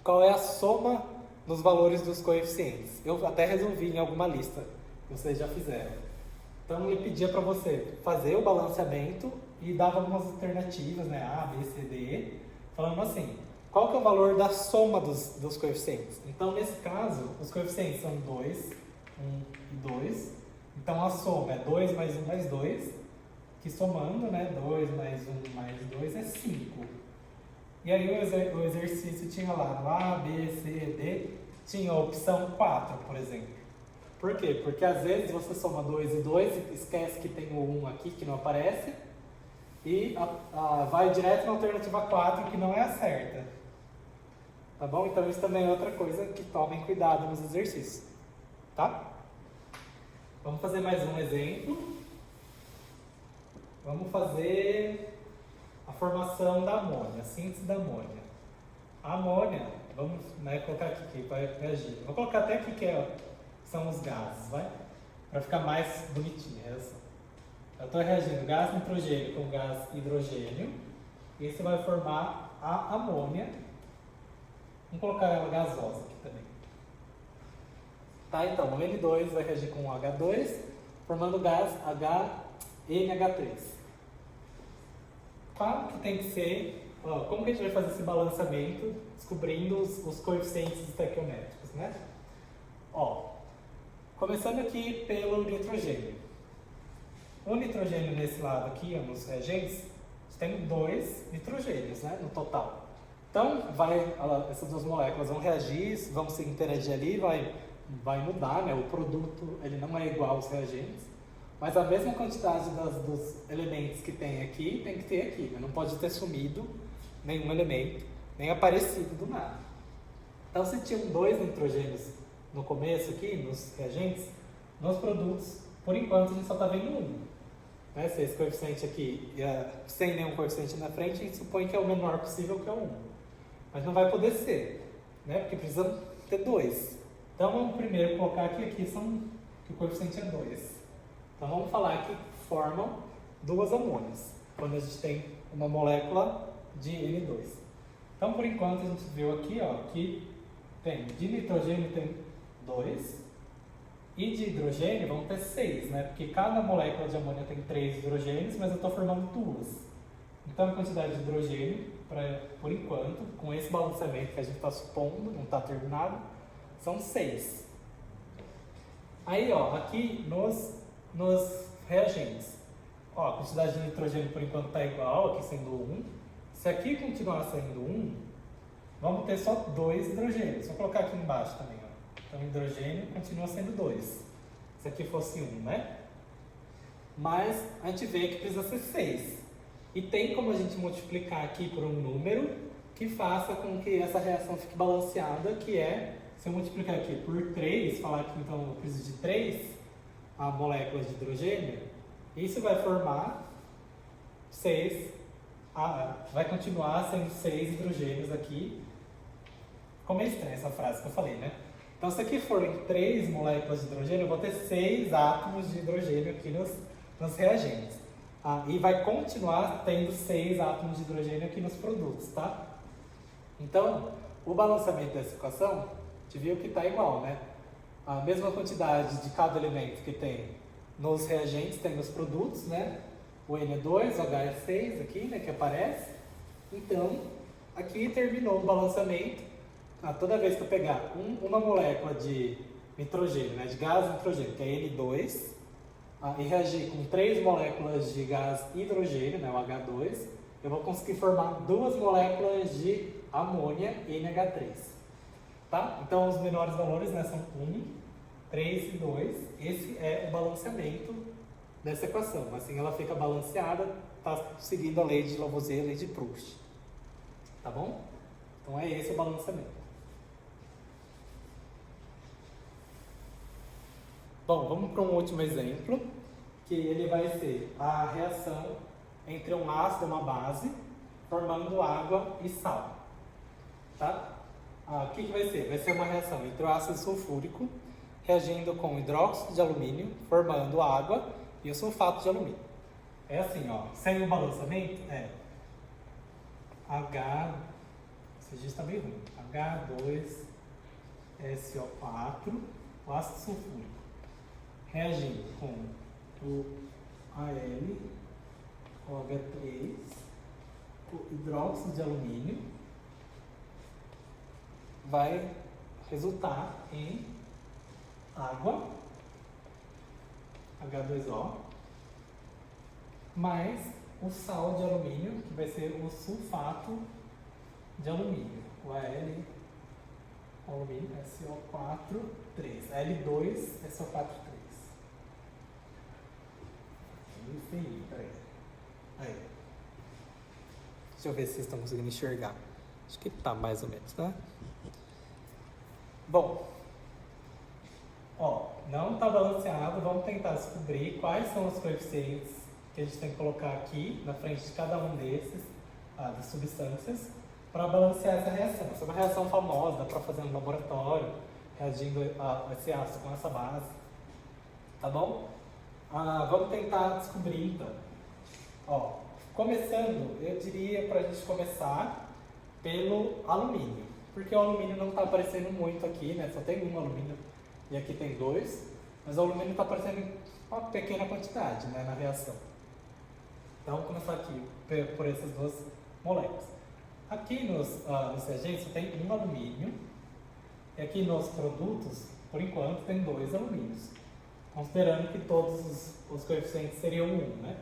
Speaker 1: qual é a soma dos valores dos coeficientes. Eu até resolvi em alguma lista que vocês já fizeram. Então ele pedia para você fazer o balanceamento e dava algumas alternativas, né? A, B, C, D, E, falando assim, qual que é o valor da soma dos coeficientes? Então nesse caso, os coeficientes são 2, 1 e 2. Então a soma é 2 mais 1 mais 2, que somando, né? 2 mais 1 mais 2 é 5. E aí o exercício tinha lá no A, B, C, D, tinha a opção 4, por exemplo. Por quê? Porque às vezes você soma 2 e 2 e esquece que tem o 1 aqui que não aparece e vai direto na alternativa 4 que não é a certa. Tá bom? Então isso também é outra coisa que tomem cuidado nos exercícios. Tá? Vamos fazer mais um exemplo. Vamos fazer a formação da amônia, a síntese da amônia. A amônia, vamos colocar aqui que vai reagir. Vou colocar até aqui que são os gases, vai? Para ficar mais bonitinha a reação. Eu estou reagindo gás nitrogênio com gás hidrogênio. E isso vai formar a amônia. Vamos colocar ela gasosa aqui também. Tá, então o N2 vai reagir com o H2, formando o gás NH3. Claro que tem que ser... como que a gente vai fazer esse balanceamento descobrindo os coeficientes estequiométricos, né? Começando aqui pelo nitrogênio. O nitrogênio nesse lado aqui, nos reagentes, tem 2 nitrogênios, né, no total. Então, essas duas moléculas vão reagir, vão se interagir ali, vai mudar, né, o produto ele não é igual aos reagentes, mas a mesma quantidade dos elementos que tem aqui, tem que ter aqui, né? Não pode ter sumido nenhum elemento, nem aparecido do nada. Então, se tinham 2 nitrogênios no começo aqui, nos reagentes, nos produtos, por enquanto a gente só está vendo 1. Né? Se esse coeficiente aqui, sem nenhum coeficiente na frente, a gente supõe que é o menor possível, que é o 1. Mas não vai poder ser, né? Porque precisa ter 2. Então vamos primeiro colocar que aqui que o coeficiente é 2. Então vamos falar que formam 2 amônias, quando a gente tem uma molécula de N2. Então por enquanto a gente viu aqui, que de nitrogênio tem 2 e de hidrogênio vão ter 6, né? Porque cada molécula de amônia tem 3 hidrogênios, mas eu estou formando 2. Então a quantidade de hidrogênio, por enquanto, com esse balanceamento que a gente está supondo, não está terminado, são 6. Aí, aqui nos reagentes, a quantidade de nitrogênio por enquanto está igual, aqui sendo 1. Se aqui continuar sendo 1, vamos ter só 2 hidrogênios. Vou colocar aqui embaixo também. Então, o hidrogênio continua sendo 2. Se aqui fosse 1, né? Mas a gente vê que precisa ser 6. E tem como a gente multiplicar aqui por um número que faça com que essa reação fique balanceada, que é, se eu multiplicar aqui por 3, falar que então eu preciso de 3 moléculas de hidrogênio, isso vai formar 6, vai continuar sendo 6 hidrogênios aqui. Como é estranha essa frase que eu falei, né? Então, se aqui forem 3 moléculas de hidrogênio, eu vou ter 6 átomos de hidrogênio aqui nos reagentes. E vai continuar tendo 6 átomos de hidrogênio aqui nos produtos, tá? Então, o balanceamento dessa equação, a gente viu que está igual, né? A mesma quantidade de cada elemento que tem nos reagentes, tem nos produtos, né? O N é 2, o H é 6 aqui, né? Que aparece. Então, aqui terminou o balanceamento. Toda vez que eu pegar uma molécula de nitrogênio, né? De gás nitrogênio, que é N2, e reagir com 3 moléculas de gás hidrogênio, né? O H2, eu vou conseguir formar 2 moléculas de amônia, NH3. Tá? Então, os menores valores, né, são 1, 3 e 2. Esse é o balanceamento dessa equação. Assim, ela fica balanceada, está seguindo a lei de Lavoisier, a lei de Proust. Tá bom? Então, é esse o balanceamento. Bom, vamos para um último exemplo, que ele vai ser a reação entre um ácido e uma base, formando água e sal. Tá? O que vai ser? Vai ser uma reação entre o ácido sulfúrico reagindo com hidróxido de alumínio, formando água, e o sulfato de alumínio. É assim, ó, sem o balançamento é H, esse registro está bem ruim, H2SO4, o ácido sulfúrico, reagindo com o AlOH3, o hidróxido de alumínio, vai resultar em água, H2O, mais o sal de alumínio, que vai ser o sulfato de alumínio, o alumínio SO4,3, L2SO4,3. Enfim, peraí. Aí. Deixa eu ver se vocês estão conseguindo enxergar. Acho que tá mais ou menos, né? Bom, ó, não está balanceado, vamos tentar descobrir quais são os coeficientes que a gente tem que colocar aqui na frente de cada um desses, das substâncias, para balancear essa reação. Essa é uma reação famosa, dá para fazer no laboratório, reagindo esse ácido com essa base, tá bom? Vamos tentar descobrir então. Ó, começando, eu diria para a gente começar pelo alumínio, porque o alumínio não está aparecendo muito aqui, né? Só tem um alumínio e aqui tem dois, mas o alumínio está aparecendo em uma pequena quantidade, né, na reação. Então vamos começar aqui por essas duas moléculas. Aqui nos reagentes tem um alumínio, e aqui nos produtos, por enquanto, tem dois alumínios, considerando que todos os coeficientes seriam 1, né?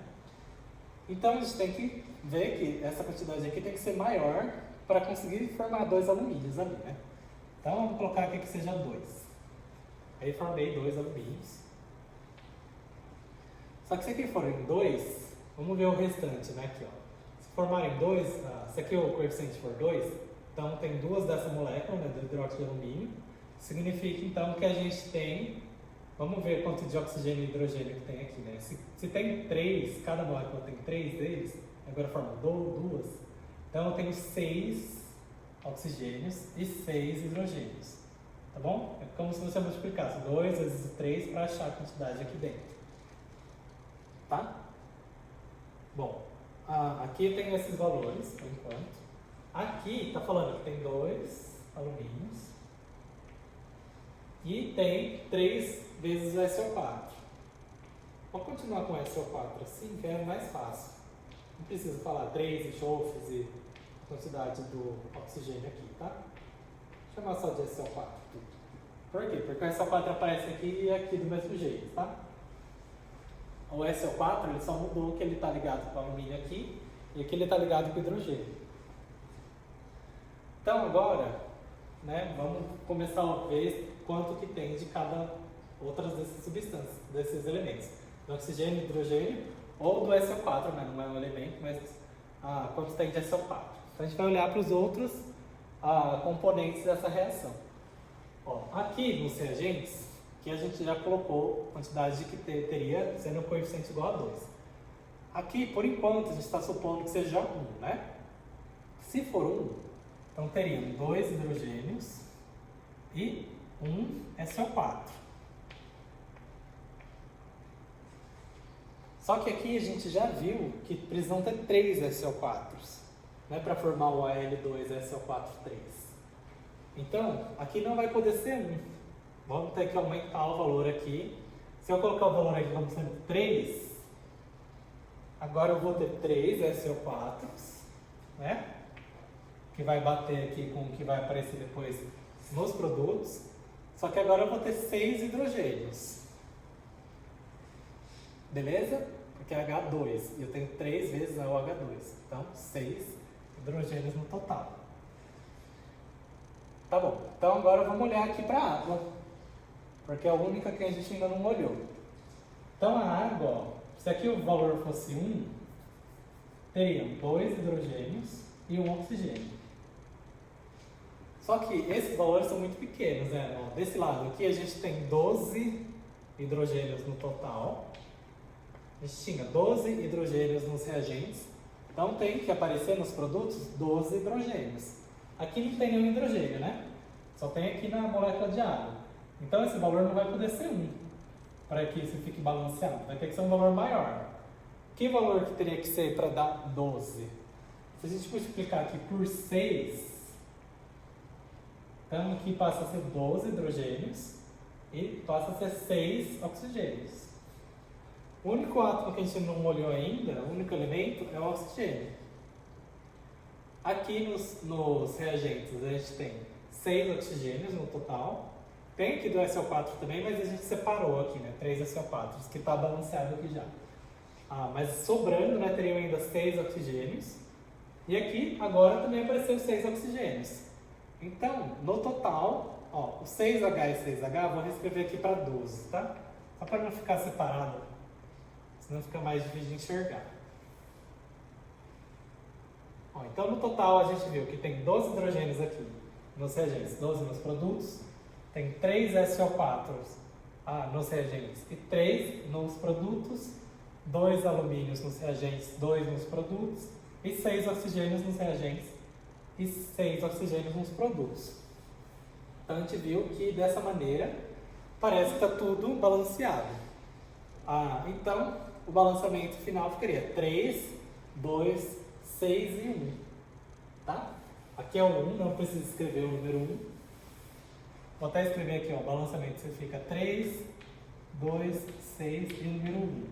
Speaker 1: Então a gente tem que ver que essa quantidade aqui tem que ser maior para conseguir formar dois alumínios ali, né? Então vamos colocar aqui que seja 2. Aí formei dois alumínios. Só que se aqui forem 2, vamos ver o restante, né? Aqui, ó. Se formarem 2, se aqui o coeficiente for 2, então tem duas dessa molécula, né, do hidróxido de alumínio. Significa então que a gente tem, vamos ver quanto de oxigênio e hidrogênio que tem aqui, né? Se tem 3, cada molécula tem 3 deles, agora forma 2, então eu tenho 6 oxigênios e 6 hidrogênios, tá bom? É como se você multiplicasse 2 vezes 3 para achar a quantidade aqui dentro, tá? Bom, aqui tem esses valores, por enquanto. Aqui está falando que tem 2 alumínios e tem 3 vezes o SO4. Vou continuar com o SO4 assim, que é mais fácil. Não preciso falar 3 enxofres e a quantidade do oxigênio aqui, tá? Vou chamar só de SO4. Por quê? Porque o SO4 aparece aqui e aqui do mesmo jeito, tá? O SO4 ele só mudou que ele está ligado com o alumínio aqui e aqui ele está ligado com o hidrogênio. Então agora, né, vamos começar a ver quanto que tem de cada outra dessas substâncias, desses elementos. Do oxigênio, hidrogênio ou do SO4, né, não é um elemento, mas quanto tem de SO4. Então a gente vai olhar para os outros componentes dessa reação. Ó, aqui nos reagentes, que a gente já colocou a quantidade que teria sendo o coeficiente igual a 2. Aqui, por enquanto, a gente está supondo que seja 1, né? Se for 1, então teriam 2 hidrogênios e 1 SO4. Só que aqui a gente já viu que precisam ter 3 SO4s, né, para formar o Al2SO43. Então, aqui não vai poder ser 1. Vamos ter que aumentar o valor aqui. Se eu colocar o valor aqui como sendo 3, agora eu vou ter 3 SO4s, né? Que vai bater aqui com o que vai aparecer depois nos produtos. Só que agora eu vou ter 6 hidrogênios. Beleza? Porque é H2 e eu tenho 3 vezes a OH2. Então, 6 hidrogênios no total. Tá bom. Então agora vamos olhar aqui para a água. Porque é a única que a gente ainda não olhou. Então a água, ó, se aqui o valor fosse 1, teriam 2 hidrogênios e 1 oxigênio. Só que esses valores são muito pequenos, né? Ó, desse lado aqui a gente tem 12 hidrogênios no total. A gente tinha 12 hidrogênios nos reagentes. Então tem que aparecer nos produtos 12 hidrogênios. Aqui não tem nenhum hidrogênio, né? Só tem aqui na molécula de água. Então esse valor não vai poder ser 1. para que isso fique balanceado? Vai ter que ser um valor maior. Que valor que teria que ser para dar 12? Se a gente multiplicar aqui por 6, então aqui passa a ser 12 hidrogênios e passa a ser 6 oxigênios. O único átomo que a gente não olhou ainda, o único elemento, é o oxigênio. Aqui nos reagentes a gente tem 6 oxigênios no total. Tem aqui do SO4 também, mas a gente separou aqui, né? 3 SO4, que está balanceado aqui já. Mas sobrando, né, teriam ainda 6 oxigênios. E aqui, agora, também apareceu 6 oxigênios. Então, no total, ó, o 6H e 6H, vou reescrever aqui para 12, tá? Só para não ficar separado, senão fica mais difícil de enxergar. Ó, então, no total, a gente viu que tem 12 hidrogênios aqui nos reagentes, 12 nos produtos. Tem 3 SO4 nos reagentes e 3 nos produtos. 2 alumínios nos reagentes, 2 nos produtos. E 6 oxigênios nos reagentes e 6 oxigênios nos produtos. Então, a gente viu que, dessa maneira, parece que está tudo balanceado. Então, o balanceamento final ficaria 3, 2, 6 e 1. Tá? Aqui é o 1, não precisa escrever o número 1. Vou até escrever aqui, ó, o balanceamento fica 3, 2, 6 e o número 1.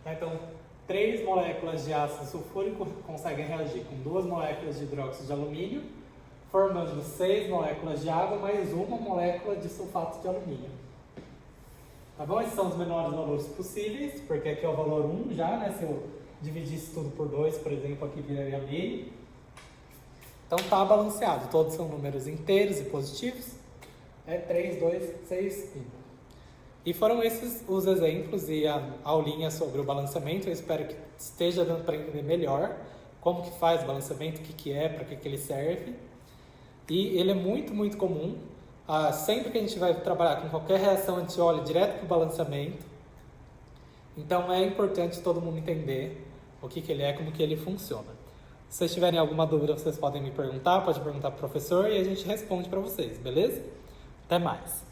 Speaker 1: Tá? Então, 3 moléculas de ácido sulfúrico conseguem reagir com 2 moléculas de hidróxido de alumínio, formando 6 moléculas de água mais 1 molécula de sulfato de alumínio. Tá bom? Esses são os menores valores possíveis, porque aqui é o valor 1 já, né? Se eu dividisse tudo por 2, por exemplo, aqui viraria meio. Então tá balanceado, todos são números inteiros e positivos. 3, 2, 6 e 1. E foram esses os exemplos e a aulinha sobre o balanceamento. Eu espero que esteja dando para entender melhor como que faz o balanceamento, o que é, para que ele serve. E ele é muito, muito comum. Sempre que a gente vai trabalhar com qualquer reação, a gente olha direto para o balanceamento. Então é importante todo mundo entender o que ele é, como que ele funciona. Se vocês tiverem alguma dúvida, vocês podem me perguntar, pode perguntar para o professor e a gente responde para vocês, beleza? Até mais!